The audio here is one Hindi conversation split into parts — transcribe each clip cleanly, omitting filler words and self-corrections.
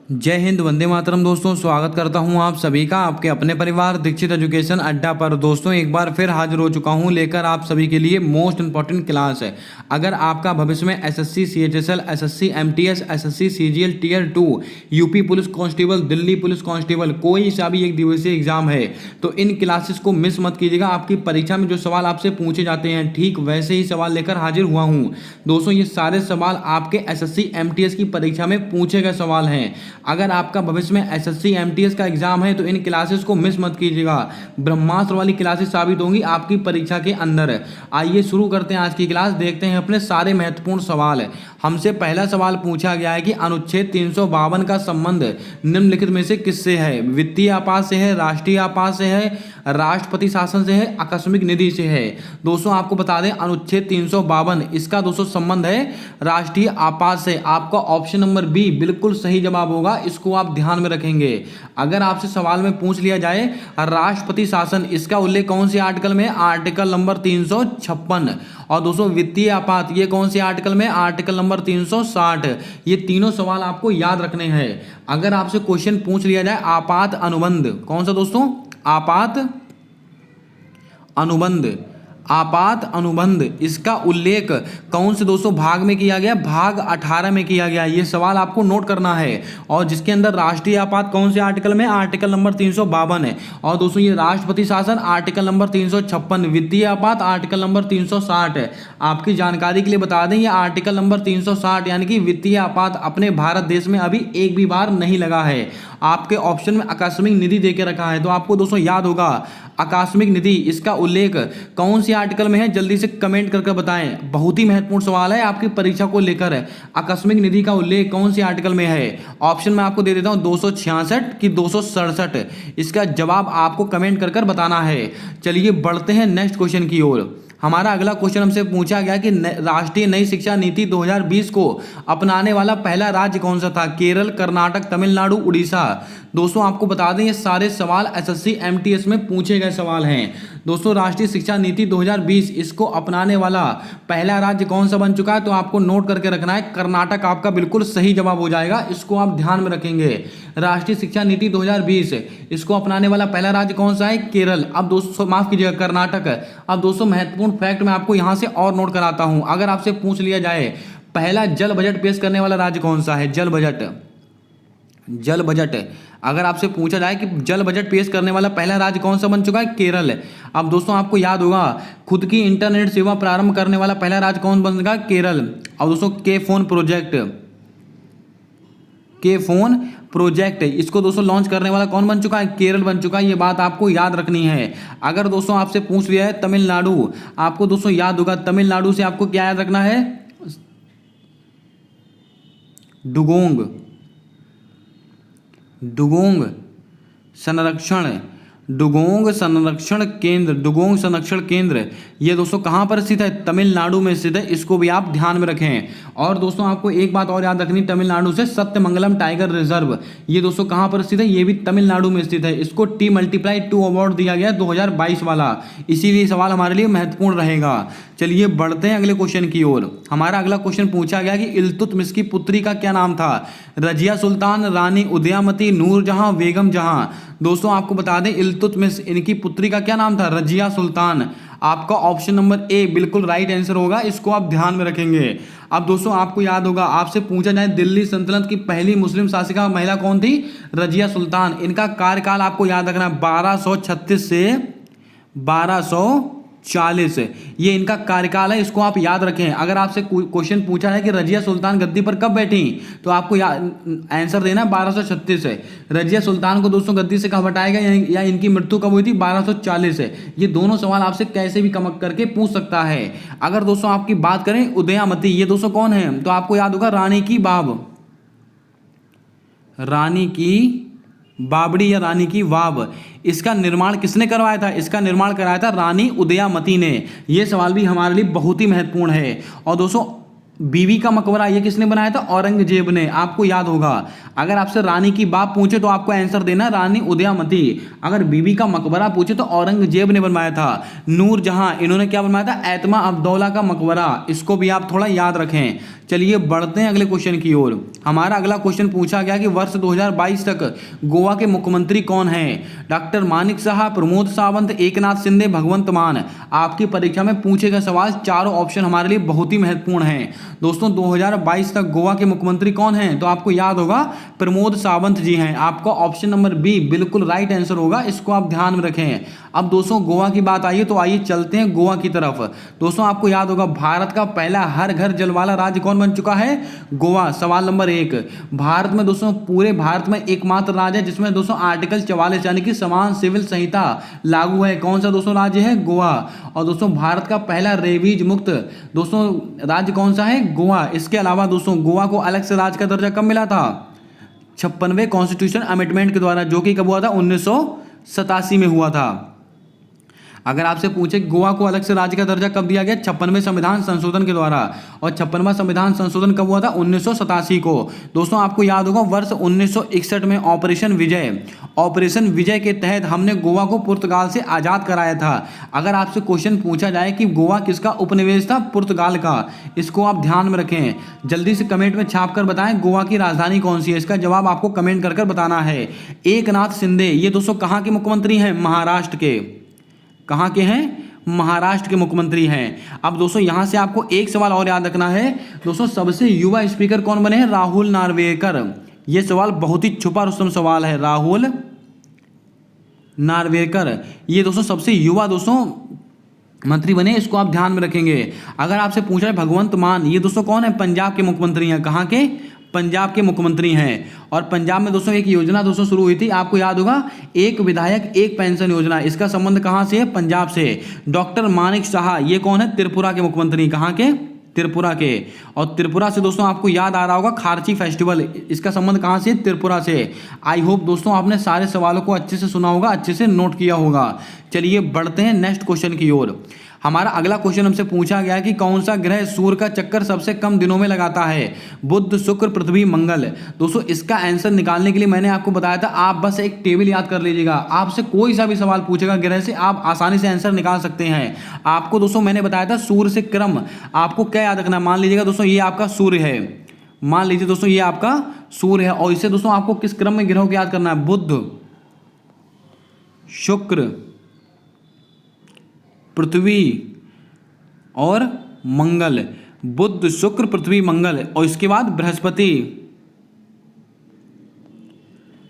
जय हिंद, वंदे मातरम। दोस्तों, स्वागत करता हूं आप सभी का आपके अपने परिवार दीक्षित एजुकेशन अड्डा पर। दोस्तों, एक बार फिर हाजिर हो चुका हूं लेकर आप सभी के लिए मोस्ट इंपॉर्टेंट क्लास है। अगर आपका भविष्य में SSC CHSL, SSC MTS, SSC CGL tier 2, UP police constable, Delhi police constable कोई सा भी एक दिवसीय एग्जाम है तो इन क्लासेस को मिस मत कीजिएगा। आपकी परीक्षा में जो सवाल आपसे पूछे जाते हैं ठीक वैसे ही सवाल लेकर हाजिर हुआ हूं। दोस्तों, ये सारे सवाल आपके एसएससी एमटीएस की परीक्षा में पूछे गए सवाल हैं। अगर आपका भविष्य में एसएससी एमटीएस का एग्जाम है तो इन क्लासेस को मिस मत कीजिएगा। ब्रह्मास्त्र वाली क्लासेस साबित होंगी आपकी परीक्षा के अंदर। आइए शुरू करते हैं आज की क्लास। देखते हैं अपने सारे महत्वपूर्ण सवाल। हमसे पहला सवाल पूछा गया है कि अनुच्छेद 352 का संबंध निम्नलिखित में से किससे है? वित्तीय आपात से है, राष्ट्रीय आपात से है, राष्ट्रपति शासन से है, आकस्मिक निधि से है। दोस्तों, आपको बता दें अनुच्छेद 352 इसका दोस्तों संबंध है राष्ट्रीय आपात से। आपका ऑप्शन नंबर बी बिल्कुल सही जवाब होगा, इसको आप ध्यान में रखेंगे। अगर आपसे सवाल में पूछ लिया जाए राष्ट्रपति शासन, इसका उल्लेख कौन से आर्टिकल में? Article number 356। और दोस्तों, वित्तीय आपात ये कौन से आर्टिकल में? Article number 360। ये तीनों सवाल आपको याद रखने हैं। अगर आपसे क्वेश्चन पूछ लिया जाए आपात अनुबंध, कौन सा दोस्तों? आपात अनुबंध। आपात अनुबंध इसका उल्लेख कौन से दोस्तों भाग में किया गया? भाग 18 में किया गया। ये सवाल आपको नोट करना है। और जिसके अंदर राष्ट्रीय आपात कौन से आर्टिकल में? आर्टिकल नंबर 352 है। और दोस्तों, ये राष्ट्रपति शासन आर्टिकल नंबर 356, वित्तीय आपात आर्टिकल नंबर 360 है। आपकी जानकारी के लिए बता दें, ये आर्टिकल नंबर 360 यानी कि वित्तीय आपात अपने भारत देश में अभी एक भी बार नहीं लगा है। आपके ऑप्शन में आकस्मिक निधि देके रखा है तो आपको दोस्तों याद होगा आकस्मिक निधि, इसका उल्लेख कौन सी आर्टिकल में है? जल्दी से कमेंट करके बताएं। बहुत ही महत्वपूर्ण सवाल है आपकी परीक्षा को लेकर। आकस्मिक निधि का उल्लेख कौन सी आर्टिकल में है? ऑप्शन में आपको दे देता हूं 266 कि 267। इसका जवाब आपको कमेंट कर बताना है। चलिए बढ़ते हैं नेक्स्ट क्वेश्चन की ओर। हमारा अगला क्वेश्चन हमसे पूछा गया कि राष्ट्रीय नई शिक्षा नीति 2020 को अपनाने वाला पहला राज्य कौन सा था? केरल, कर्नाटक, तमिलनाडु, उड़ीसा। दोस्तों, आपको बता दें ये सारे सवाल एसएससी एमटीएस में पूछे गए सवाल हैं। दोस्तों, राष्ट्रीय शिक्षा नीति 2020 इसको अपनाने वाला पहला राज्य कौन सा बन चुका है? तो आपको नोट करके रखना है, कर्नाटक आपका बिल्कुल सही जवाब हो जाएगा। इसको आप ध्यान में रखेंगे। राष्ट्रीय शिक्षा नीति 2020 इसको अपनाने वाला पहला राज्य कौन सा है? केरल। अब दोस्तों माफ कीजिएगा, कर्नाटक। अब दोस्तों महत्वपूर्ण फैक्ट मैं आपको यहां से और नोट कराता हूं। अगर आपसे पूछ लिया जाए पहला जल बजट पेश करने वाला राज्य कौन सा है? जल बजट। जल बजट अगर आपसे पूछा जाए कि जल बजट पेश करने वाला पहला राज्य कौन सा बन चुका है? केरल। अब दोस्तों आपको याद होगा खुद की इंटरनेट सेवा प्रारंभ करने वाला पहला राज्य कौन बन चुका है? केरल। अब दोस्तों के फोन प्रोजेक्ट इसको दोस्तों लॉन्च करने वाला कौन बन चुका है? केरल बन चुका है। ये बात आपको याद रखनी है। अगर दोस्तों आपसे पूछ लिया है तमिलनाडु, आपको दोस्तों याद होगा तमिलनाडु से आपको क्या याद रखना है? डुगोंग संरक्षण केंद्र ये दोस्तों कहां पर स्थित है? तमिलनाडु में स्थित है। इसको भी आप ध्यान में रखें। और दोस्तों आपको एक बात और याद रखनी, तमिलनाडु से सत्यमंगलम टाइगर रिजर्व ये दोस्तों कहां पर स्थित है? ये भी तमिलनाडु में स्थित है। इसको T+2 अवार्ड दिया गया 2022 वाला, इसीलिए सवाल हमारे लिए महत्वपूर्ण रहेगा। चलिए बढ़ते हैं अगले क्वेश्चन की ओर। हमारा अगला क्वेश्चन पूछा गया कि इल्तुतमिश की पुत्री का क्या नाम था? रजिया सुल्तान, रानी उदयामती, नूरजहां, बेगम जहां। दोस्तों आपको बता दें इल्तुतमिश इनकी पुत्री का क्या नाम था? रजिया सुल्तान। आपका ऑप्शन नंबर ए बिल्कुल राइट आंसर होगा, इसको आप ध्यान में रखेंगे। अब दोस्तों आपको याद होगा आपसे पूछा जाए दिल्ली सल्तनत की पहली मुस्लिम शासिका महिला कौन थी? रजिया सुल्तान। इनका कार्यकाल आपको याद रखना 1236 से 1240 ये इनका कार्यकाल है, इसको आप याद रखें। अगर आपसे क्वेश्चन पूछा है कि रजिया सुल्तान गद्दी पर कब बैठी तो आपको आंसर देना 1236 है। रजिया सुल्तान को दोस्तों गद्दी से कब हटाया गया या इनकी मृत्यु कब हुई थी? 1240 है। ये दोनों सवाल आपसे कैसे भी कम करके पूछ सकता है। अगर दोस्तों आपकी बात करें उदयामती, ये दोस्तों कौन है? तो आपको याद होगा रानी की बाबड़ी या रानी की वाव। इसका निर्माण किसने करवाया था? इसका निर्माण कराया था रानी उदयामती ने। यह सवाल भी हमारे लिए बहुत ही महत्वपूर्ण है। और दोस्तों बीवी का मकबरा ये किसने बनाया था? औरंगजेब ने। आपको याद होगा अगर आपसे रानी की बाप पूछे तो आपको आंसर देना रानी उदयामती। अगर बीवी का मकबरा पूछे तो औरंगजेब ने बनवाया था। नूरजहां इन्होंने क्या बनवाया था? एतमा अब्दौला का मकबरा। इसको भी आप थोड़ा याद रखें। चलिए बढ़ते हैं अगले क्वेश्चन की ओर। हमारा अगला क्वेश्चन पूछा गया कि वर्ष 2022 तक गोवा के मुख्यमंत्री कौन हैं? डॉक्टर मानिक साहा, प्रमोद सावंत, एकनाथ शिंदे, भगवंत मान। आपकी परीक्षा में पूछे गए सवाल चारों ऑप्शन हमारे लिए बहुत ही महत्वपूर्ण हैं। दोस्तों 2022 तक गोवा के मुख्यमंत्री कौन हैं? तो आपको याद होगा प्रमोद सावंत जी हैं। आपका ऑप्शन नंबर बी बिल्कुल राइट आंसर होगा, इसको आप ध्यान में रखें। अब दोस्तों गोवा की बात आई है तो आइए चलते हैं गोवा की तरफ। दोस्तों आपको याद होगा भारत का पहला हर घर जल वाला राज्य कौन बन चुका है? गोवा। सवाल नंबर 1, भारत में दोस्तों पूरे भारत में एकमात्र राज्य है जिसमें दोस्तों आर्टिकल 44 यानी कि समान सिविल संहिता लागू है। कौन सा दोस्तों राज्य है? गोवा। और दोस्तों भारत का पहला रेबीज मुक्त दोस्तों राज्य कौन सा है? गोवा। इसके अलावा दोस्तों गोवा को अलग से राज्य का दर्जा कब मिला था? 56वें कॉन्स्टिट्यूशन अमेंडमेंट के द्वारा, जो कि कब हुआ था? 1987 में हुआ था। अगर आपसे पूछे गोवा को अलग से राज्य का दर्जा कब दिया गया? 56वें संविधान संशोधन के द्वारा। और 56वां संविधान संशोधन कब हुआ था? 1987 को। दोस्तों आपको याद होगा वर्ष 1961 में ऑपरेशन विजय के तहत हमने गोवा को पुर्तगाल से आज़ाद कराया था। अगर आपसे क्वेश्चन पूछा जाए कि गोवा किसका उपनिवेश था? पुर्तगाल का। इसको आप ध्यान में रखें। जल्दी से कमेंट में छाप कर बताएं गोवा की राजधानी कौन सी है। इसका जवाब आपको कमेंट कर बताना है। एकनाथ शिंदे, ये दोस्तों कहाँ के मुख्यमंत्री हैं? महाराष्ट्र के। कहाँ के हैं? महाराष्ट्र के मुख्यमंत्री हैं। अब दोस्तों यहां से आपको एक सवाल और याद रखना है। दोस्तों सबसे युवा स्पीकर कौन बने हैं? राहुल नार्वेकर। यह सवाल बहुत ही छुपा रुस्तम सवाल है। राहुल नार्वेकर ये दोस्तों सबसे युवा मंत्री बने, इसको आप ध्यान में रखेंगे। अगर आपसे पूछा है भगवंत मान, ये दोस्तों कौन है? पंजाब के मुख्यमंत्री हैं। कहाँ के? पंजाब के मुख्यमंत्री हैं। और पंजाब में दोस्तों एक योजना दोस्तों शुरू हुई थी, आपको याद होगा, एक विधायक एक पेंशन योजना। इसका संबंध कहां से है? पंजाब से। डॉक्टर मानिक साहा, ये कौन है? त्रिपुरा के मुख्यमंत्री। कहां के? त्रिपुरा के। और त्रिपुरा से दोस्तों आपको याद आ रहा होगा खारची फेस्टिवल, इसका संबंध कहां से? त्रिपुरा से। आई होप दोस्तों आपने सारे सवालों को अच्छे से सुना होगा, अच्छे से नोट किया होगा। चलिए बढ़ते हैं नेक्स्ट क्वेश्चन की ओर। हमारा अगला क्वेश्चन हमसे पूछा गया कि कौन सा ग्रह सूर्य का चक्कर सबसे कम दिनों में लगाता है? बुध, शुक्र, पृथ्वी, मंगल। दोस्तों इसका आंसर निकालने के लिए मैंने आपको बताया था, आप बस एक टेबल याद कर लीजिएगा। आपसे कोई सा भी सवाल पूछेगा ग्रह से, आप आसानी से आंसर निकाल सकते हैं। आपको दोस्तों मैंने बताया था सूर्य से क्रम, आपको क्या याद रखना? मान लीजिएगा दोस्तों ये आपका सूर्य है, मान लीजिए दोस्तों ये आपका सूर्य है, और इसे दोस्तों आपको किस क्रम में ग्रहों को याद करना है? बुध, शुक्र, पृथ्वी और मंगल। बुध, शुक्र, पृथ्वी, मंगल। और इसके बाद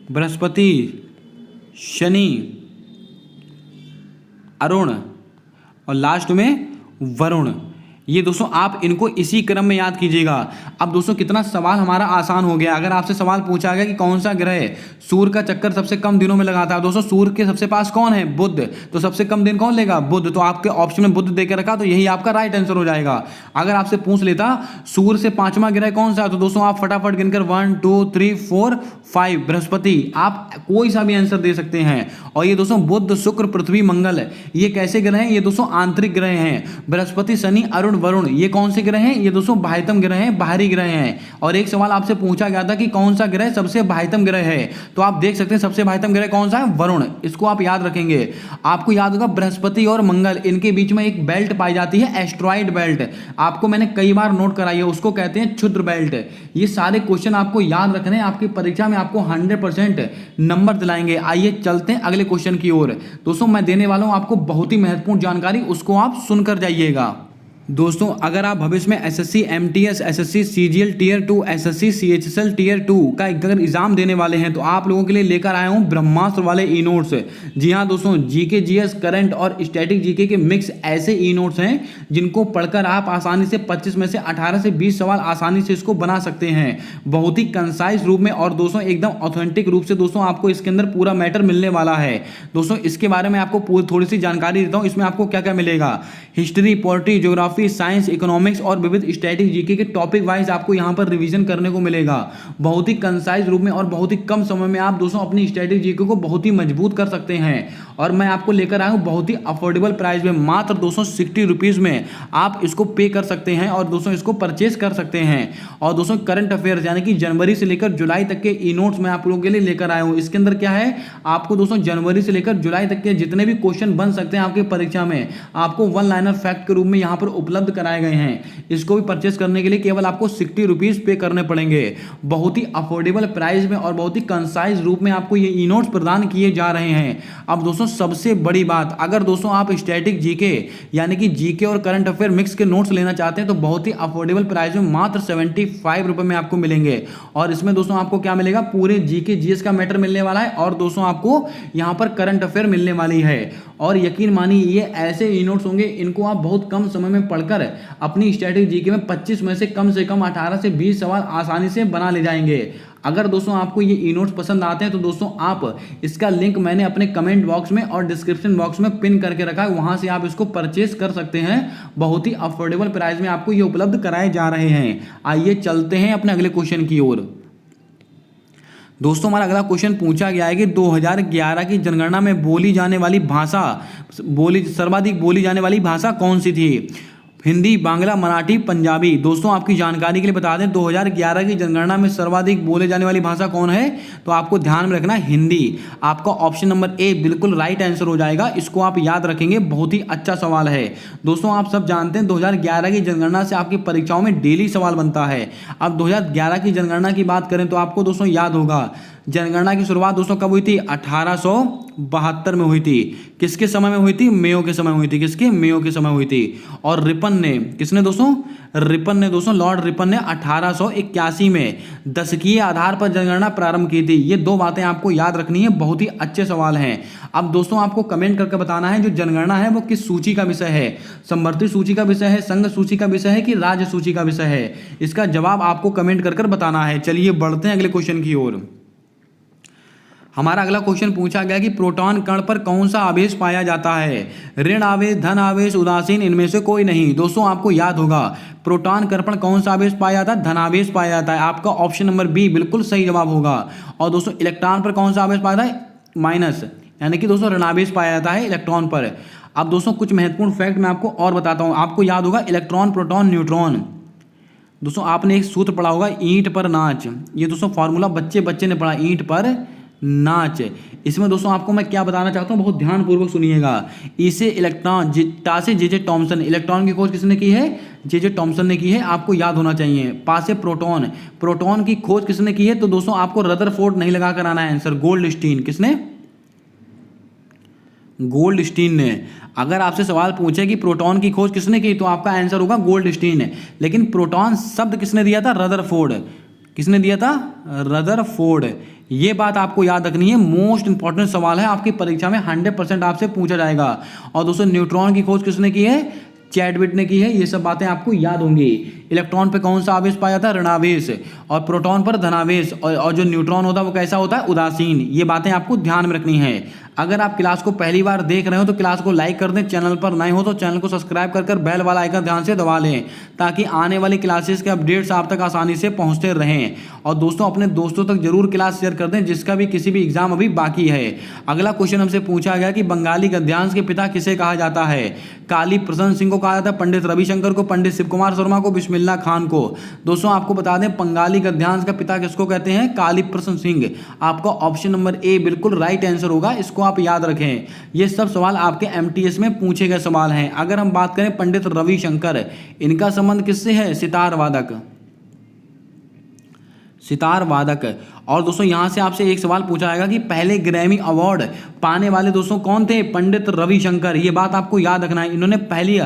बृहस्पति, शनि, अरुण और लास्ट में वरुण। ये दोस्तों आप इनको इसी क्रम में याद कीजिएगा। अब दोस्तों कितना सवाल हमारा आसान हो गया। अगर आपसे सवाल पूछा गया कि कौन सा ग्रह सूर्य का चक्कर सबसे कम दिनों में लगाता है, दोस्तों सूर्य के सबसे पास कौन है? बुध। तो सबसे कम दिन कौन लेगा? बुध। तो आपके ऑप्शन में बुध देकर रखा, तो यही आपका राइट आंसर हो जाएगा। अगर आपसे पूछ लेता सूर्य से पांचवा ग्रह कौन सा, तो दोस्तों आप फटाफट गिनकर 1 2 3 4 5 बृहस्पति, आप कोई सा भी आंसर दे सकते हैं। और ये दोस्तों बुध, शुक्र, पृथ्वी, मंगल, ये कैसे ग्रह हैं? ये दोस्तों आंतरिक ग्रह हैं। बृहस्पति, शनि, अरुण, वरुण, ये कौन से ग्रह हैं? ये दोस्तों बाह्यतम ग्रह हैं, बाहरी ग्रह हैं। और एक सवाल आपसे पूछा गया था कि कौन सा ग्रह सबसे बाह्यतम ग्रह है, तो आप देख सकते हैं सबसे बाह्यतम ग्रह कौन सा है? वरुण। इसको आप याद रखेंगे। आपको याद होगा बृहस्पति और मंगल, इनके बीच में एक बेल्ट पाई जाती है, एस्ट्रॉइड बेल्ट। आपको मैंने कई बार नोट कराई है, उसको कहते हैं क्षुद्र बेल्ट। ये सारे क्वेश्चन आपको याद रखने हैं, आपकी परीक्षा में आपको 100% नंबर दिलाएंगे। आइए चलते हैं अगले क्वेश्चन की ओर। दोस्तों मैं देने वाला हूं आपको बहुत ही महत्वपूर्ण जानकारी, उसको आप सुनकर जाइएगा। दोस्तों अगर आप भविष्य में SSC MTS, SSC CGL tier 2, SSC CHSL tier 2 का अगर एग्जाम देने वाले हैं, तो आप लोगों के लिए लेकर आया हूं ब्रह्मास्त्र वाले ई नोट्स। जी हां दोस्तों, जीके, जीएस, करंट और स्टैटिक जीके के मिक्स ऐसे ई नोट्स हैं जिनको पढ़कर आप आसानी से 25 में से 18 से 20 सवाल आसानी से इसको बना सकते हैं, बहुत ही कंसाइज रूप में। और दोस्तों एकदम ऑथेंटिक रूप से दोस्तों आपको इसके अंदर पूरा मैटर मिलने वाला है। दोस्तों इसके बारे में आपको थोड़ी सी जानकारी देता हूं। इसमें आपको क्या क्या मिलेगा? History, polity, geography, science, economics और विविध स्टैटिक जीके के टॉपिक वाइज आपको यहां पर रिवीजन करने को मिलेगा, बहुत ही कंसाइज रूप में और बहुत ही कम समय में आप दोस्तों अपनी स्टैटिक जीके को बहुत ही मजबूत कर सकते हैं। और मैं आपको लेकर आया हूं बहुत ही अफोर्डेबल प्राइस में, मात्र 260 रुपीज में आप इसको पे कर सकते हैं और दोस्तों इसको परचेज कर सकते हैं। और दोस्तों करंट अफेयर्स यानी कि जनवरी से लेकर जुलाई तक के ई नोट्स मैं आप लोगों के लिए लेकर आया हूं। इसके अंदर क्या है, आपको दोस्तों जनवरी से लेकर जुलाई तक के जितने भी क्वेश्चन बन सकते हैं आपकी परीक्षा में, आपको वन लाइनर फैक्ट के रूप में यहां पर उपलब्ध कराए गए हैं। इसको भी परचेस करने के लिए केवल आपको 60 रुपीज़ पे करने पड़ेंगे। बहुत ही अफोर्डेबल प्राइस में और बहुत ही कंसाइज रूप में आपको ये ई नोट्स प्रदान किए जा रहे हैं। अब दोस्तों सबसे बड़ी बात, अगर दोस्तों आप स्टैटिक जीके यानी कि जीके और करंट अफेयर मिक्स के नोट्स लेना चाहते हैं तो बहुत ही अफोर्डेबल प्राइस में मात्र 75 रुपये में आपको मिलेंगे। और इसमें दोस्तों आपको क्या मिलेगा, पूरे जीके जीएस का मैटर मिलने वाला है और दोस्तों आपको यहाँ पर करंट अफेयर मिलने वाली है। और यकीन मानिए ये ऐसे ई नोट्स होंगे, इनको आप बहुत कम समय में पढ़कर अपनी स्टैटिक जीके में 25 में से कम 18 से 20 सवाल आसानी से बना ले जाएंगे। अगर दोस्तों आपको ये ई नोट्स पसंद आते हैं तो दोस्तों आप इसका लिंक मैंने अपने कमेंट बॉक्स में और डिस्क्रिप्शन बॉक्स में पिन करके रखा है, वहां से आप इसको परचेस कर सकते हैं। बहुत ही अफोर्डेबल प्राइस में आपको ये उपलब्ध कराए जा रहे हैं। आइए चलते हैं अपने अगले क्वेश्चन की ओर। दोस्तों हमारा अगला क्वेश्चन पूछा गया है कि 2011 की जनगणना में सर्वाधिक बोली जाने वाली भाषा कौन सी थी? हिंदी, बांग्ला, मराठी, पंजाबी। दोस्तों आपकी जानकारी के लिए बता दें 2011 की जनगणना में सर्वाधिक बोले जाने वाली भाषा कौन है, तो आपको ध्यान में रखना हिंदी। आपका ऑप्शन नंबर ए बिल्कुल राइट आंसर हो जाएगा, इसको आप याद रखेंगे, बहुत ही अच्छा सवाल है। दोस्तों आप सब जानते हैं 2011 की जनगणना से आपकी परीक्षाओं में डेली सवाल बनता है। अब 2011 की जनगणना की बात करें तो आपको दोस्तों याद होगा जनगणना की शुरुआत दोस्तों कब हुई थी? 1872 में हुई थी। किसके समय में हुई थी? मेयो के समय हुई थी। किसके? मेयो के समय हुई थी। और रिपन ने, किसने दोस्तों? रिपन ने दोस्तों, लॉर्ड रिपन ने 1881 में दशकीय आधार पर जनगणना प्रारंभ की थी। ये दो बातें आपको याद रखनी है, बहुत ही अच्छे सवाल हैं। अब दोस्तों आपको कमेंट करके बताना है जो जनगणना है वो किस सूची का विषय है, समवर्ती सूची का विषय है, संघ सूची का विषय है कि राज्य सूची का विषय है। इसका जवाब आपको कमेंट कर बताना है। चलिए बढ़ते हैं अगले क्वेश्चन की ओर। हमारा अगला क्वेश्चन पूछा गया कि प्रोटॉन कण पर कौन सा आवेश पाया जाता है? ऋण आवेश, धन आवेश, उदासीन, इनमें से कोई नहीं। दोस्तों आपको याद होगा प्रोटॉन कण पर कौन सा आवेश पाया जाता है? धनावेश पाया जाता है। आपका ऑप्शन नंबर बी बिल्कुल सही जवाब होगा। और दोस्तों इलेक्ट्रॉन पर कौन सा आवेश पाया जाता है? माइनस, यानी कि दोस्तों ऋणावेश पाया जाता है इलेक्ट्रॉन पर। अब दोस्तों कुछ महत्वपूर्ण फैक्ट मैं आपको और बताता हूँ। आपको याद होगा इलेक्ट्रॉन, प्रोटॉन, न्यूट्रॉन। दोस्तों आपने एक सूत्र पढ़ा होगा, ईंट पर नाच। ये दोस्तों फॉर्मूला बच्चे ने पढ़ा, ईंट पर नाच। इसमें दोस्तों आपको मैं क्या बताना चाहता हूँ, बहुत ध्यानपूर्वक सुनिएगा। इसे इलेक्ट्रॉन टा से जे टॉमसन, इलेक्ट्रॉन की खोज किसने की है? जे टॉमसन ने की है, आपको याद होना चाहिए। पा से प्रोटॉन, प्रोटॉन की खोज किसने की है? तो दोस्तों आपको रदरफोर्ड नहीं लगा कर आना है आंसर, गोल्डस्टीन। किसने? गोल्डस्टीन ने। अगर आपसे सवाल पूछे कि प्रोटॉन की खोज किसने की तो आपका आंसर होगा गोल्डस्टीन। लेकिन प्रोटॉन शब्द किसने दिया था? रदरफोर्ड। किसने दिया था? रदरफोर्ड। ये बात आपको याद रखनी है, मोस्ट इंपॉर्टेंट सवाल है, आपकी परीक्षा में 100% आपसे पूछा जाएगा। और दोस्तों न्यूट्रॉन की खोज किसने की है? चैडविक ने की है। ये सब बातें आपको याद होंगी। इलेक्ट्रॉन पे कौन सा आवेश पाया जाता है? ऋणावेश। और प्रोटॉन पर धनावेश। और जो न्यूट्रॉन होता है वो कैसा होता है? उदासीन। ये बातें आपको ध्यान में रखनी है। अगर आप क्लास को पहली बार देख रहे हो तो क्लास को लाइक कर दें, चैनल पर नए हो तो चैनल को सब्सक्राइब कर बेल वाला आइकन ध्यान से दबा लें, ताकि आने वाली क्लासेस के अपडेट्स आप तक आसानी से पहुंचते रहें। और दोस्तों अपने दोस्तों तक जरूर क्लास शेयर कर दें जिसका भी किसी भी एग्जाम अभी बाकी है। अगला क्वेश्चन हमसे पूछा गया कि बंगाली गद्यांश के पिता किसे कहा जाता है? काली प्रसन्न सिंह को कहा जाता है, पंडित रविशंकर को, पंडित शिव कुमार शर्मा को, बिस्मिल्लाह खान को। दोस्तों आपको बता दें बंगाली गद्यांश का पिता किसको कहते हैं? काली प्रसन्न सिंह। आपका ऑप्शन नंबर ए बिल्कुल राइट आंसर होगा, इसको आप याद रखें। ये सब सवाल आपके एमटीएस में पूछे गए सवाल हैं। अगर हम बात करें पंडित रविशंकर, इनका संबंध किससे है? सितार वादक, सितार वादक। और दोस्तों यहां से आपसे एक सवाल पूछा जाएगा कि पहले ग्रैमी अवार्ड पाने वाले दोस्तों कौन थे? पंडित रविशंकर। ये बात आपको याद रखना है, इन्होंने पहले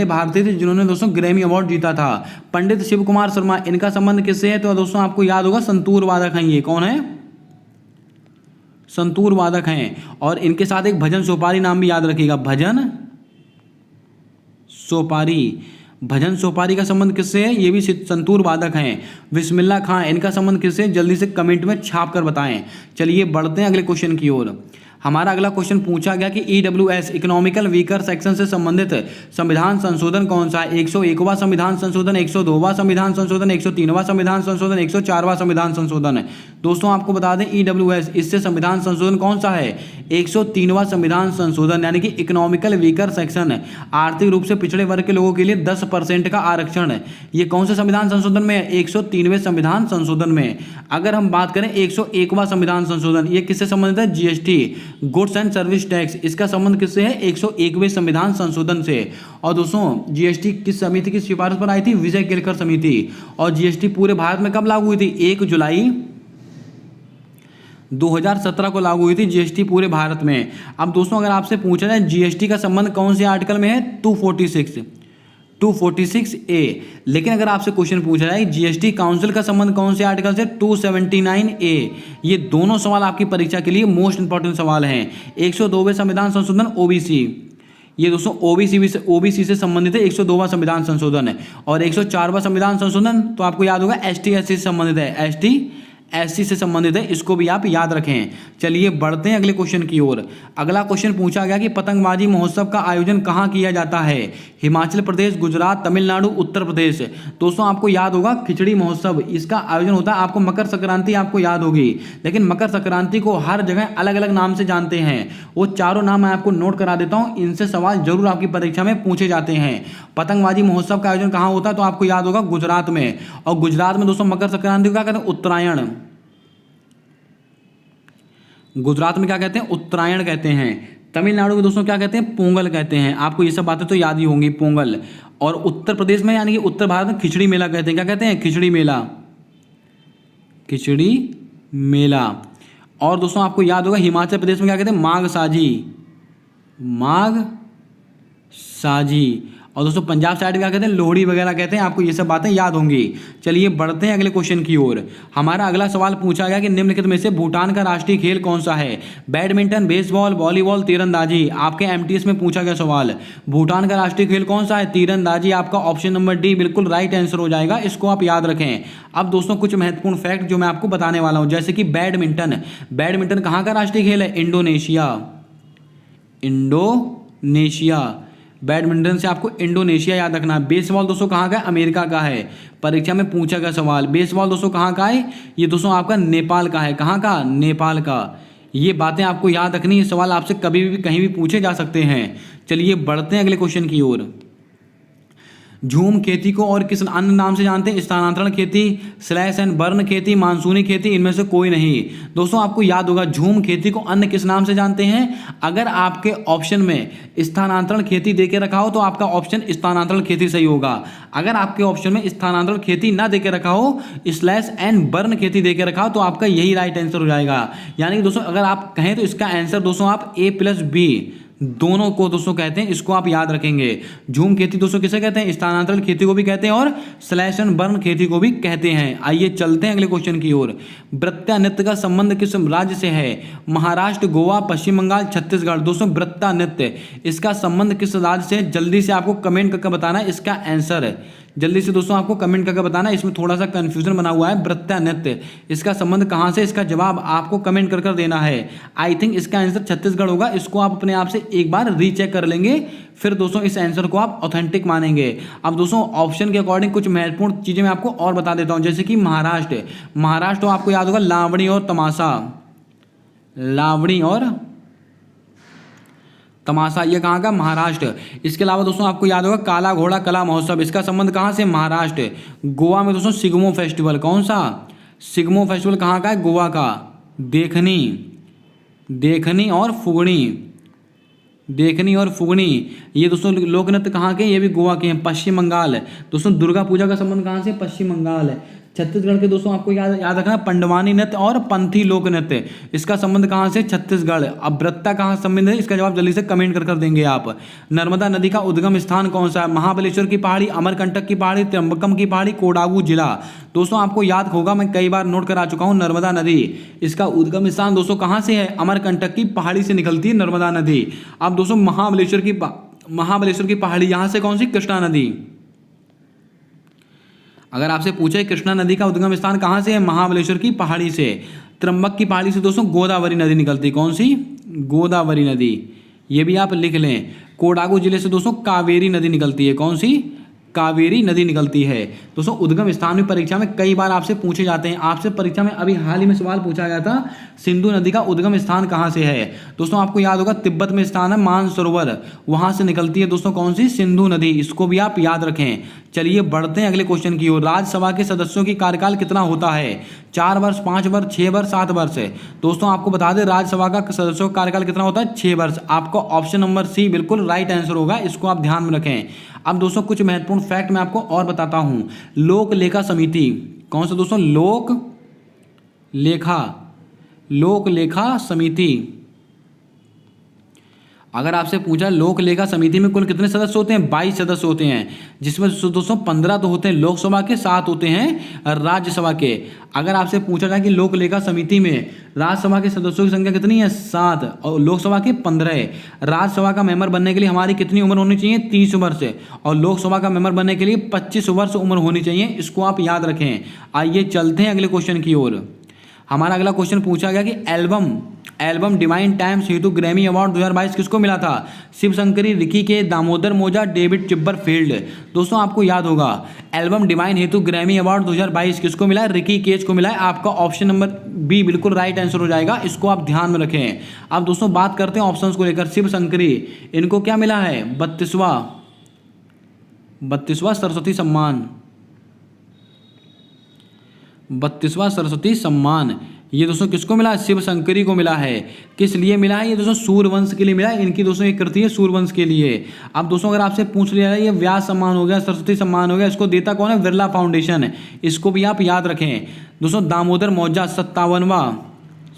भारतीय थे जिन्होंने दोस्तों ग्रैमी अवार्ड जीता था। पंडित शिव कुमार शर्मा, इनका संबंध किससे है? तो दोस्तों आपको याद होगा संतूर वादक हैं। ये कौन है? संतूर वादक हैं। और इनके साथ एक भजन सोपारी नाम भी याद रखिएगा, भजन सोपारी। भजन सोपारी का संबंध किससे है? ये भी संतूर वादक हैं। बिस्मिल्लाह खां, इनका संबंध किससे है? जल्दी से कमेंट में छाप कर बताएं। चलिए बढ़ते हैं अगले क्वेश्चन की ओर। हमारा अगला क्वेश्चन पूछा गया कि EWS इकोनॉमिकल वीकर सेक्शन से संबंधित संविधान संशोधन कौन सा है? 101वां संविधान संशोधन, 102वां संविधान संशोधन, 103वां संविधान संशोधन, 104वां संविधान संशोधन। दोस्तों आपको बता दें EWS, इससे संविधान संशोधन कौन सा है? 103वां संविधान संशोधन, यानी कि इकोनॉमिकल वीकर सेक्शन, आर्थिक रूप से पिछड़े वर्ग के लोगों के लिए 10% का आरक्षण। ये कौन से संविधान संशोधन में है? 103वें संविधान संशोधन में। अगर हम बात करें 101वां संविधान संशोधन, ये किससे संबंधित है? GST, goods and service tax, इसका संबंध किससे है? 101वें संविधान संशोधन से। और दोस्तों GST किस समिति की सिफारिश पर आई थी? विजय केलकर समिति। और GST पूरे भारत में कब लागू हुई थी? 1 जुलाई 2017 को लागू हुई थी GST पूरे भारत में। अब दोस्तों अगर आपसे पूछा जाए GST का संबंध कौन से आर्टिकल में है? 246A। लेकिन अगर आपसे क्वेश्चन पूछा जाए GST काउंसिल का संबंध कौन से आर्टिकल से? 279A। ये दोनों सवाल आपकी परीक्षा के लिए मोस्ट इंपॉर्टेंट सवाल हैं। 102वें संविधान संशोधन OBC, ये दोस्तों OBC से संबंधित है 102वां संविधान संशोधन है। और 104वां संविधान संशोधन तो आपको याद होगा ST SC से संबंधित है, ST SC से संबंधित है, इसको भी आप याद रखें। चलिए बढ़ते हैं अगले क्वेश्चन की ओर। अगला क्वेश्चन पूछा गया कि पतंगबाजी महोत्सव का आयोजन कहाँ किया जाता है? हिमाचल प्रदेश, गुजरात, तमिलनाडु, उत्तर प्रदेश। दोस्तों आपको याद होगा खिचड़ी महोत्सव, इसका आयोजन होता है, आपको मकर संक्रांति आपको याद होगी, लेकिन मकर संक्रांति को हर जगह अलग अलग नाम से जानते हैं। वो चारों नाम मैं आपको नोट करा देता हूँ, इनसे सवाल जरूर आपकी परीक्षा में पूछे जाते हैं। पतंगबाजी महोत्सव का आयोजन कहाँ होता है? तो आपको याद होगा गुजरात में। और गुजरात में दोस्तों मकर संक्रांति को क्या कहते हैं? उत्तरायण। गुजरात में क्या कहते हैं? उत्तरायण कहते हैं। तमिलनाडु में दोस्तों क्या कहते हैं? पोंगल कहते हैं। आपको ये सब बातें तो याद ही होंगी, पोंगल। और उत्तर प्रदेश में यानी कि उत्तर भारत में खिचड़ी मेला कहते हैं। क्या कहते हैं? खिचड़ी मेला, खिचड़ी मेला। और दोस्तों आपको याद होगा हिमाचल प्रदेश में क्या कहते हैं? माघ साजी, माघ साजी। और दोस्तों पंजाब साइड क्या कहते हैं? लोहड़ी वगैरह कहते हैं। आपको ये सब बातें याद होंगी। चलिए बढ़ते हैं अगले क्वेश्चन की ओर। हमारा अगला सवाल पूछा गया कि निम्नलिखित में से भूटान का राष्ट्रीय खेल कौन सा है? बैडमिंटन, बेसबॉल, वॉलीबॉल, तीरंदाजी। आपके MTS में पूछा गया सवाल, भूटान का राष्ट्रीय खेल कौन सा है? तीरंदाजी। आपका ऑप्शन नंबर डी बिल्कुल राइट आंसर हो जाएगा, इसको आप याद रखें। अब दोस्तों कुछ महत्वपूर्ण फैक्ट जो मैं आपको बताने वाला हूं, जैसे कि बैडमिंटन। बैडमिंटन कहाँ का राष्ट्रीय खेल है? Indonesia, Indonesia. बैडमिंटन से आपको इंडोनेशिया याद रखना है। बेसबॉल दोस्तों कहाँ का है? अमेरिका का है। परीक्षा में पूछा गया सवाल, बेसबॉल दोस्तों कहाँ का है? ये दोस्तों आपका नेपाल का है। कहाँ का? नेपाल का। ये बातें आपको याद रखनी है, सवाल आपसे कभी भी कहीं भी पूछे जा सकते हैं। चलिए बढ़ते हैं अगले क्वेश्चन की ओर। झूम खेती को और किस अन्य नाम से जानते हैं? स्थानांतरण खेती, स्लैश एंड बर्न खेती, मानसूनी खेती, इनमें से कोई नहीं। दोस्तों आपको याद होगा झूम खेती को अन्य किस नाम से जानते हैं? अगर आपके ऑप्शन में स्थानांतरण खेती देके रखा हो तो आपका ऑप्शन स्थानांतरण खेती सही होगा। अगर आपके ऑप्शन में स्थानांतरण खेती ना देके रखा हो, स्लैश एंड बर्न खेती देके रखा हो, तो आपका यही राइट आंसर हो जाएगा। यानी कि दोस्तों अगर आप कहें तो इसका आंसर दोस्तों आप A+B दोनों को दोस्तों कहते हैं, इसको आप याद रखेंगे। झूम खेती दोस्तों किसे कहते हैं? स्थानांतरण खेती को भी कहते हैं और स्लैश एंड बर्न खेती को भी कहते हैं। आइए चलते हैं अगले क्वेश्चन की ओर। वृत्ता नृत्य का संबंध किस राज्य से है? महाराष्ट्र, गोवा, पश्चिम बंगाल, छत्तीसगढ़। दोस्तों वृत्ता नृत्य, इसका संबंध किस राज्य से? जल्दी से आपको कमेंट करके बताना है इसका आंसर। जल्दी से दोस्तों आपको कमेंट करके बताना, इसमें थोड़ा सा कंफ्यूजन बना हुआ है। वृत्ता नृत्य, इसका संबंध कहां से? इसका जवाब आपको कमेंट कर देना है। आई थिंक इसका आंसर छत्तीसगढ़ होगा। इसको आप अपने आप से एक बार रीचेक कर लेंगे, फिर दोस्तों इस आंसर को आप ऑथेंटिक मानेंगे। अब दोस्तों ऑप्शन के अकॉर्डिंग कुछ महत्वपूर्ण चीजें मैं आपको और बता देता हूं, जैसे कि महाराष्ट्र। महाराष्ट्र तो आपको याद होगा लावणी और तमाशा, लावणी और तमाशा, ये कहाँ का? महाराष्ट्र। इसके अलावा दोस्तों आपको याद होगा काला घोड़ा कला महोत्सव, इसका संबंध कहाँ से? महाराष्ट्र। गोवा में दोस्तों सिग्मो फेस्टिवल, कौन सा? सिग्मो फेस्टिवल कहाँ का है? गोवा का। देखनी, देखनी और फुगड़ी, देखनी और फुगड़ी, ये दोस्तों लोक नृत्य कहाँ के? ये भी गोवा के हैं। पश्चिम बंगाल। दोस्तों दुर्गा पूजा का संबंध कहाँ से? पश्चिम बंगाल है। छत्तीसगढ़ के दोस्तों आपको याद रखना पंडवानी नृत्य और पंथी लोक नृत्य, इसका संबंध कहाँ से? छत्तीसगढ़। अब वृत्ता कहाँ संबंध है? इसका जवाब जल्दी से कमेंट कर देंगे आप। नर्मदा नदी का उद्गम स्थान कौन सा है? महाबलेश्वर की पहाड़ी, अमरकंटक की पहाड़ी, त्र्यंबकम की पहाड़ी, कोडागू जिला। दोस्तों आपको याद होगा, मैं कई बार नोट करा चुका हूँ, नर्मदा नदी, इसका उद्गम स्थान दोस्तों कहाँ से है? अमरकंटक की पहाड़ी से निकलती है नर्मदा नदी। अब दोस्तों महाबलेश्वर की पहाड़ी यहाँ से कौन सी? कृष्णा नदी। अगर आपसे पूछे कृष्णा नदी का उद्गम स्थान कहाँ से है? महाबलेश्वर की पहाड़ी से। त्र्यंबक की पहाड़ी से दोस्तों गोदावरी नदी निकलती है, कौन सी? गोदावरी नदी, ये भी आप लिख लें। कोडागू जिले से दोस्तों कावेरी नदी निकलती है, कौन सी? कावेरी नदी निकलती है। दोस्तों उद्गम स्थान भी परीक्षा में कई बार आपसे पूछे जाते हैं। आपसे परीक्षा में अभी हाल ही में सवाल पूछा गया था, सिंधु नदी का उद्गम स्थान कहाँ से है। दोस्तों आपको याद होगा तिब्बत में स्थान है मानसरोवर, वहां से निकलती है दोस्तों कौन सी, सिंधु नदी। इसको भी आप याद रखें। चलिए बढ़ते हैं अगले क्वेश्चन की ओर। राज्यसभा के सदस्यों की कार्यकाल कितना होता है, 4 वर्ष, 5 वर्ष, 6 वर्ष, 7 वर्ष। दोस्तों आपको बता दें राज्यसभा का सदस्यों का कार्यकाल कितना होता है, 6 वर्ष। आपका ऑप्शन नंबर सी बिल्कुल राइट आंसर होगा, इसको आप ध्यान में रखें। अब दोस्तों कुछ महत्वपूर्ण फैक्ट मैं आपको और बताता हूं। लोक लेखा समिति कौन सा दोस्तों, लोक लेखा समिति। अगर आपसे पूछा लोक लेखा समिति में कुल कितने सदस्य होते हैं, 22 सदस्य होते हैं, जिसमें दोस्तों 15 तो होते हैं लोकसभा के, 7 होते हैं राज्यसभा के। अगर आपसे पूछा जाए कि लोक लेखा समिति में राज्यसभा के सदस्यों की संख्या कितनी है, 7, और लोकसभा के 15। राज्यसभा का मेंबर बनने के लिए हमारी कितनी उम्र होनी चाहिए, 30 वर्ष, और लोकसभा का मेंबर बनने के लिए 25 वर्ष उम्र होनी चाहिए। इसको आप याद रखें। आइए चलते हैं अगले क्वेश्चन की ओर। हमारा अगला क्वेश्चन पूछा गया कि एल्बम डिवाइन टाइम्स हेतु ग्रैमी अवार्ड 2022 किसको मिला था, शिव शंकरी, रिकी के, दामोदर मोजा, डेविड चिपरफील्ड। दोस्तों आपको याद होगा एल्बम डिवाइन हेतु ग्रैमी अवार्ड 2022 किसको मिला है, रिकी केज को मिला है। आपका ऑप्शन नंबर बी बिल्कुल राइट आंसर हो जाएगा, इसको आप ध्यान में रखें। अब दोस्तों बात करते हैं ऑप्शंस को लेकर। शिव शंकरी, इनको क्या मिला है, 32वां सरस्वती सम्मान, 32वां सरस्वती सम्मान। ये दोस्तों किसको मिला है, शिव शंकरी को मिला है। किस लिए मिला है, ये दोस्तों सूर्यवंश के लिए मिला है। इनकी दोस्तों एक कृति है सूर्यवंश के लिए। अब दोस्तों अगर आपसे पूछ लिया जाए ये व्यास सम्मान हो गया, सरस्वती सम्मान हो गया, इसको देता कौन है, बिरला फाउंडेशन। इसको भी आप याद रखें। दोस्तों दामोदर मौजा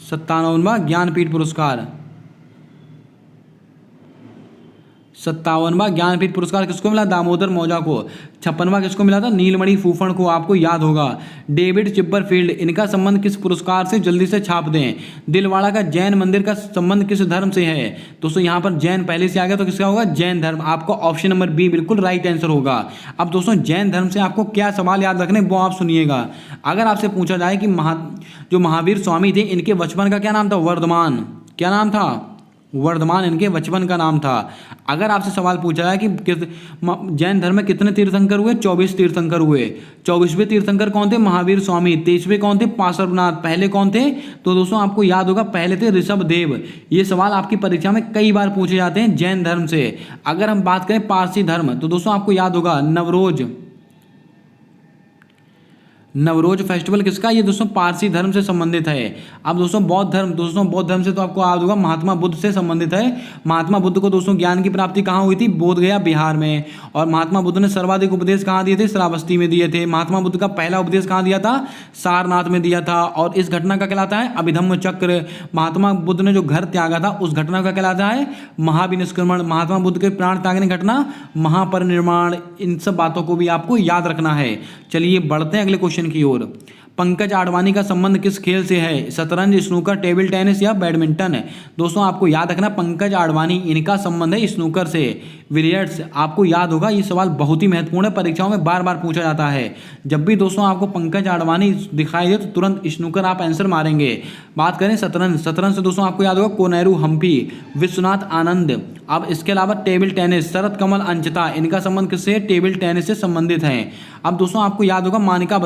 57वां ज्ञानपीठ पुरस्कार, 57वां ज्ञानपीठ पुरस्कार किसको मिला, दामोदर मौजा को। 56वां किसको मिला था, नीलमणि फूफण को, आपको याद होगा। डेविड चिपरफील्ड, इनका संबंध किस पुरस्कार से, जल्दी से छाप दें। दिलवाड़ा का जैन मंदिर का संबंध किस धर्म से है। दोस्तों यहाँ पर जैन पहले से आ गया तो किसका होगा, जैन धर्म। आपका ऑप्शन नंबर बी बिल्कुल राइट आंसर होगा। अब दोस्तों जैन धर्म से आपको क्या सवाल याद रखने वो आप सुनिएगा। अगर आपसे पूछा जाए कि जो महावीर स्वामी थे इनके बचपन का क्या नाम था, वर्धमान। क्या नाम था, वर्धमान इनके बचपन का नाम था। अगर आपसे सवाल पूछा जाए कि जैन धर्म में कितने तीर्थंकर हुए, 24 तीर्थंकर हुए। 24वें तीर्थंकर कौन थे, महावीर स्वामी। 23वें कौन थे, पार्श्वनाथ। पहले कौन थे, तो दोस्तों आपको याद होगा पहले थे ऋषभदेव। ये सवाल आपकी परीक्षा में कई बार पूछे जाते हैं जैन धर्म से। अगर हम बात करें पारसी धर्म तो दोस्तों आपको याद होगा नवरोज फेस्टिवल किसका, ये दोस्तों पारसी धर्म से संबंधित है। अब दोस्तों बौद्ध धर्म से तो आपको याद होगा महात्मा बुद्ध से संबंधित है। महात्मा बुद्ध को दोस्तों ज्ञान की प्राप्ति कहाँ हुई थी, बोध गया बिहार में। और महात्मा बुद्ध ने सर्वाधिक उपदेश कहाँ दिए थे, श्रावस्ती में दिए थे। महात्मा बुद्ध का पहला उपदेश कहाँ दिया था, सारनाथ में दिया था। और इस घटना का कहलाता है अभिधम्म चक्र। महात्मा बुद्ध ने जो घर त्यागा था उस घटना का कहलाता है महाविनिष्क्रमण। महात्मा बुद्ध के प्राण त्यागने घटना महापरिनिर्वाण। इन सब बातों को भी आपको याद रखना है। चलिए बढ़ते हैं अगले क्वेश्चन की ओर। पंकज आडवाणी का संबंध किस खेल से है, शतरंज, स्नूकर, टेबल टेनिस या बैडमिंटन। दोस्तों आपको याद रखना पंकज आडवाणी इनका संबंध है स्नूकर से, बिलियर्ड्स। आपको याद होगा ये सवाल बहुत ही महत्वपूर्ण है, परीक्षाओं में बार बार पूछा जाता है। जब भी दोस्तों आपको पंकज आडवाणी दिखाई दे तो तुरंत स्नूकर आप आंसर मारेंगे। बात करें शतरंज से दोस्तों आपको याद होगा कोनेरू हम्पी, विश्वनाथ आनंद। अब इसके अलावा टेबल टेनिस, शरद कमल अंचिता, इनका संबंध किससे है, टेबल टेनिस से संबंधित है। अब दोस्तों आपको याद होगा मानिका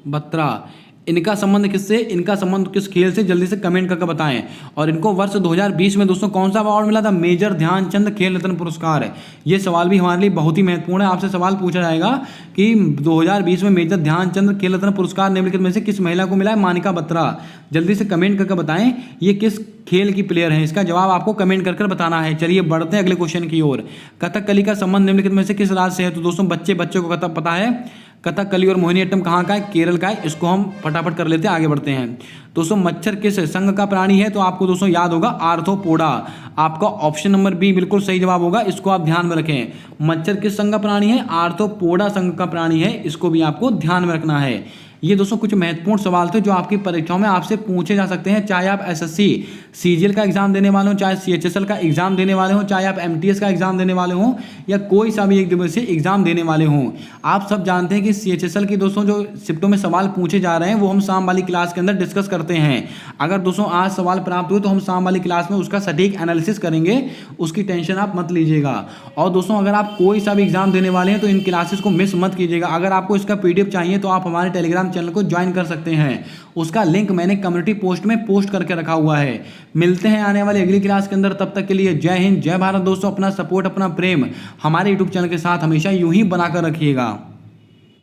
बत्रा, इनका संबंध किससे, इनका संबंध किस खेल से, जल्दी से कमेंट करके बताएं। और इनको वर्ष 2020 में दोस्तों कौन सा अवार्ड मिला था, मेजर ध्यानचंद खेल रत्न पुरस्कार है। ये सवाल भी हमारे लिए बहुत ही महत्वपूर्ण है। आपसे सवाल पूछा जाएगा कि 2020 में मेजर ध्यानचंद खेल रत्न पुरस्कार निम्नलिखित में से किस महिला को मिला है, मानिका बत्रा। जल्दी से कमेंट करके बताएं ये किस खेल की प्लेयर है, इसका जवाब आपको कमेंट कर बताना है। चलिए बढ़ते हैं अगले क्वेश्चन की ओर। कथकली का संबंध निम्नलिखित में से किस राज्य से है, तो दोस्तों बच्चे को कथक पता है। कथकली और मोहिनीअट्टम कहाँ का है, केरल का है। इसको हम फटाफट कर लेते हैं, आगे बढ़ते हैं। दोस्तों मच्छर किस संघ का प्राणी है, तो आपको दोस्तों याद होगा आर्थ्रोपोडा। आपका ऑप्शन नंबर बी बिल्कुल सही जवाब होगा, इसको आप ध्यान में रखें। मच्छर किस संघ का प्राणी है, आर्थ्रोपोडा संघ का प्राणी है। इसको भी आपको ध्यान में रखना है। ये दोस्तों कुछ महत्वपूर्ण सवाल थे जो आपकी परीक्षाओं में आपसे पूछे जा सकते हैं, चाहे आप एसएससी सीजीएल का एग्जाम देने वाले हो, चाहे सीएचएसएल का एग्जाम देने वाले हो, चाहे आप एमटीएस का एग्जाम देने वाले हो, या कोई सा भी एक दिवसीय एग्जाम देने वाले हों। आप सब जानते हैं कि सीएचएसएल की दोस्तों जो शिफ्टों में सवाल पूछे जा रहे हैं वो हम शाम वाली क्लास के अंदर डिस्कस करते करते हैं। अगर दोस्तों आज सवाल प्राप्त हुए तो हम शाम वाली क्लास में उसका सटीक एनालिसिस करेंगे, उसकी टेंशन आप मत लीजिएगा। और दोस्तों अगर आप कोई सा भी एग्जाम देने वाले हैं तो इन क्लासेस को मिस मत कीजिएगा। अगर आपको इसका पीडीएफ चाहिए तो आप हमारे टेलीग्राम चैनल को ज्वाइन कर सकते हैं, उसका लिंक मैंने कम्युनिटी पोस्ट में पोस्ट करके रखा हुआ है। मिलते हैं आने वाली अगली क्लास के अंदर, तब तक के लिए जय हिंद, जय भारत। दोस्तों अपना सपोर्ट, अपना प्रेम हमारे यूट्यूब चैनल के साथ हमेशा यूं ही बनाकर रखिएगा।